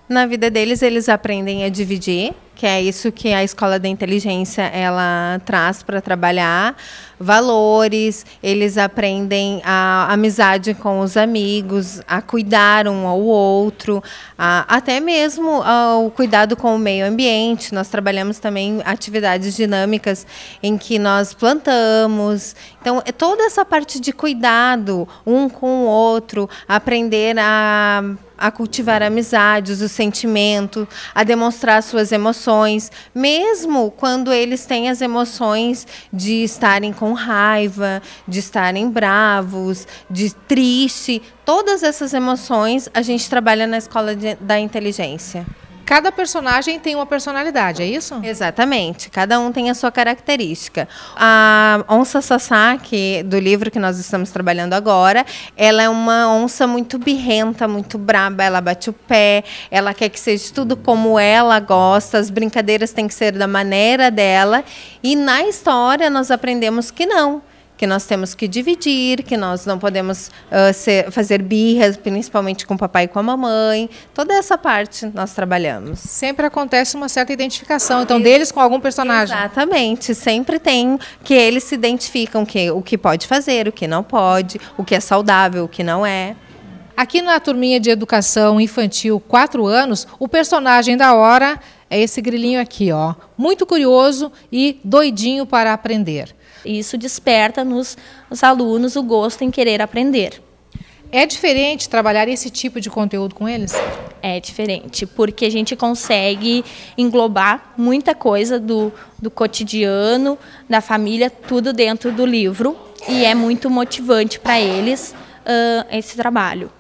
K: Na vida deles, eles aprendem a dividir, que é isso que a Escola da Inteligência ela traz para trabalhar. Valores, eles aprendem a amizade com os amigos, a cuidar um ao outro, até mesmo o cuidado com o meio ambiente. Nós trabalhamos também atividades dinâmicas em que nós plantamos. Então, toda essa parte de cuidado um com o outro, aprender a cultivar amizades, o sentimento, a demonstrar suas emoções, mesmo quando eles têm as emoções de estarem com raiva, de estarem bravos, de triste. Todas essas emoções a gente trabalha na Escola da Inteligência.
C: Cada personagem tem uma personalidade, é isso?
K: Exatamente, cada um tem a sua característica. A onça Sasaki, do livro que nós estamos trabalhando agora, ela é uma onça muito birrenta, muito braba, ela bate o pé, ela quer que seja tudo como ela gosta, as brincadeiras têm que ser da maneira dela, e na história nós aprendemos que não. Que nós temos que dividir, que nós não podemos fazer birras, principalmente com o papai e com a mamãe. Toda essa parte nós trabalhamos.
C: Sempre acontece uma certa identificação, então, deles com algum personagem.
K: Exatamente, sempre tem que eles se identificam o que pode fazer, o que não pode, o que é saudável, o que não é.
C: Aqui na turminha de educação infantil 4 anos, o personagem da hora é esse grilinho aqui, ó, muito curioso e doidinho para aprender.
N: Isso desperta nos alunos o gosto em querer aprender.
C: É diferente trabalhar esse tipo de conteúdo com eles?
N: É diferente, porque a gente consegue englobar muita coisa do cotidiano, da família, tudo dentro do livro. E é muito motivante para eles esse trabalho.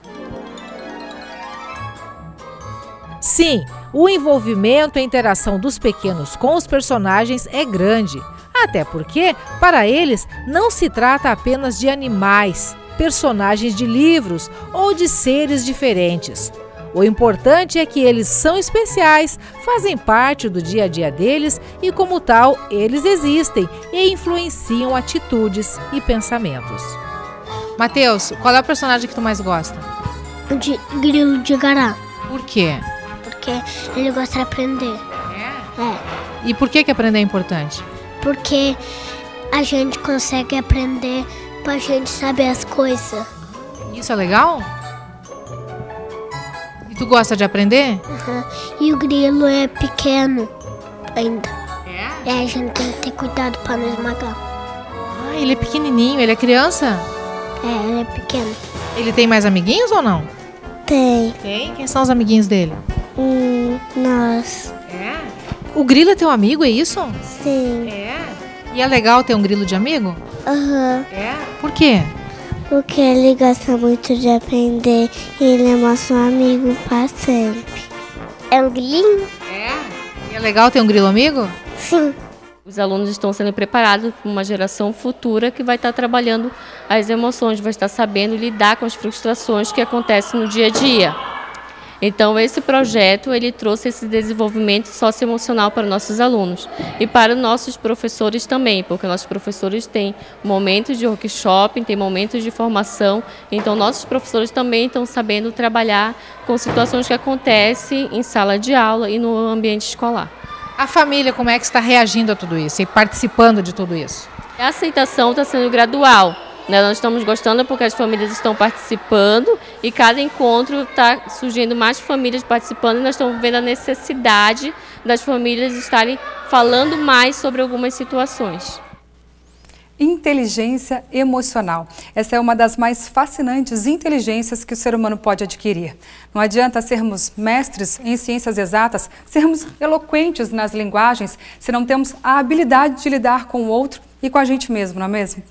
C: Sim, o envolvimento e a interação dos pequenos com os personagens é grande. Até porque, para eles, não se trata apenas de animais, personagens de livros ou de seres diferentes. O importante é que eles são especiais, fazem parte do dia a dia deles e, como tal, eles existem e influenciam atitudes e pensamentos. Matheus, qual é o personagem que tu mais gosta?
J: O de Grilo de Gará.
C: Por quê?
J: Porque ele gosta de aprender.
C: E por que aprender é importante?
J: Porque a gente consegue aprender pra gente saber as coisas.
C: Isso é legal? E tu gosta de aprender?
J: Uhum. E o grilo é pequeno ainda. E a gente tem que ter cuidado pra não esmagar.
C: Ah, ele é pequenininho, ele é criança?
J: Ele é pequeno.
C: Ele tem mais amiguinhos ou não?
J: Tem.
C: Tem? Quem são os amiguinhos dele?
J: Nós.
C: O grilo é teu amigo, é isso?
J: Sim.
C: E é legal ter um grilo de amigo?
J: Aham.
C: Por quê?
J: Porque ele gosta muito de aprender e ele é nosso amigo para sempre. É um grilinho?
C: E é legal ter um grilo amigo?
J: Sim.
N: Os alunos estão sendo preparados para uma geração futura que vai estar trabalhando as emoções, vai estar sabendo lidar com as frustrações que acontecem no dia a dia. Então, esse projeto ele trouxe esse desenvolvimento socioemocional para nossos alunos e para nossos professores também, porque nossos professores têm momentos de workshop, têm momentos de formação, então nossos professores também estão sabendo trabalhar com situações que acontecem em sala de aula e no ambiente escolar.
C: A família, como é que está reagindo a tudo isso e participando de tudo isso?
N: A aceitação está sendo gradual. Nós estamos gostando porque as famílias estão participando e cada encontro está surgindo mais famílias participando e nós estamos vendo a necessidade das famílias estarem falando mais sobre algumas situações.
A: Inteligência emocional. Essa é uma das mais fascinantes inteligências que o ser humano pode adquirir. Não adianta sermos mestres em ciências exatas, sermos eloquentes nas linguagens, se não temos a habilidade de lidar com o outro e com a gente mesmo, não é mesmo?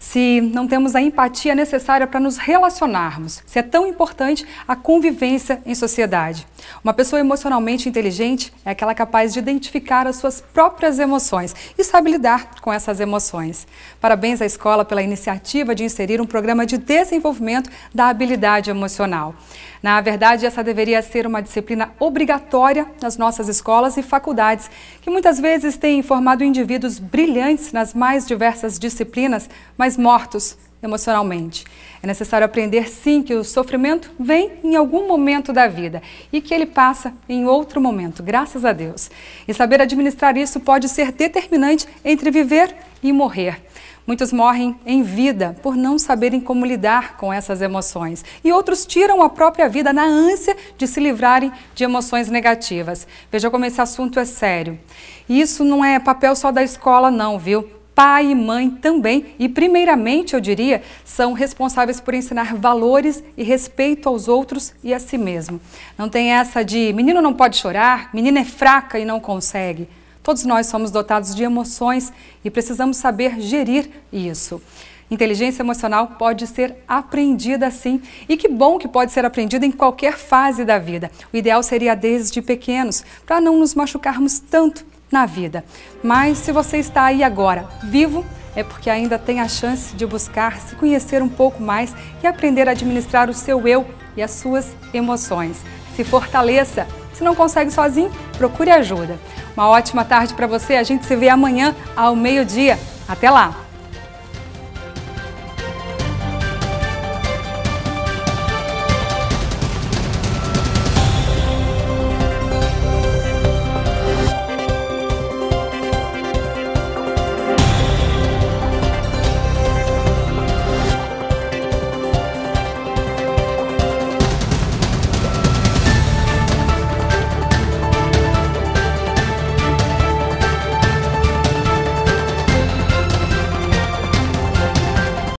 A: se não temos a empatia necessária para nos relacionarmos, se é tão importante a convivência em sociedade. Uma pessoa emocionalmente inteligente é aquela capaz de identificar as suas próprias emoções e sabe lidar com essas emoções. Parabéns à escola pela iniciativa de inserir um programa de desenvolvimento da habilidade emocional. Na verdade, essa deveria ser uma disciplina obrigatória nas nossas escolas e faculdades, que muitas vezes têm formado indivíduos brilhantes nas mais diversas disciplinas, mas mortos emocionalmente. É necessário aprender, sim, que o sofrimento vem em algum momento da vida e que ele passa em outro momento, graças a Deus. E saber administrar isso pode ser determinante entre viver e morrer. Muitos morrem em vida por não saberem como lidar com essas emoções. E outros tiram a própria vida na ânsia de se livrarem de emoções negativas. Veja como esse assunto é sério. E isso não é papel só da escola não, viu? Pai e mãe também, e primeiramente, eu diria, são responsáveis por ensinar valores e respeito aos outros e a si mesmo. Não tem essa de menino não pode chorar, menina é fraca e não consegue. Todos nós somos dotados de emoções e precisamos saber gerir isso. Inteligência emocional pode ser aprendida sim, e que bom que pode ser aprendida em qualquer fase da vida. O ideal seria desde pequenos, para não nos machucarmos tanto na vida. Mas se você está aí agora, vivo, é porque ainda tem a chance de buscar se conhecer um pouco mais e aprender a administrar o seu eu e as suas emoções. Se fortaleça. Se não consegue sozinho, procure ajuda. Uma ótima tarde para você. A gente se vê amanhã ao meio-dia. Até lá!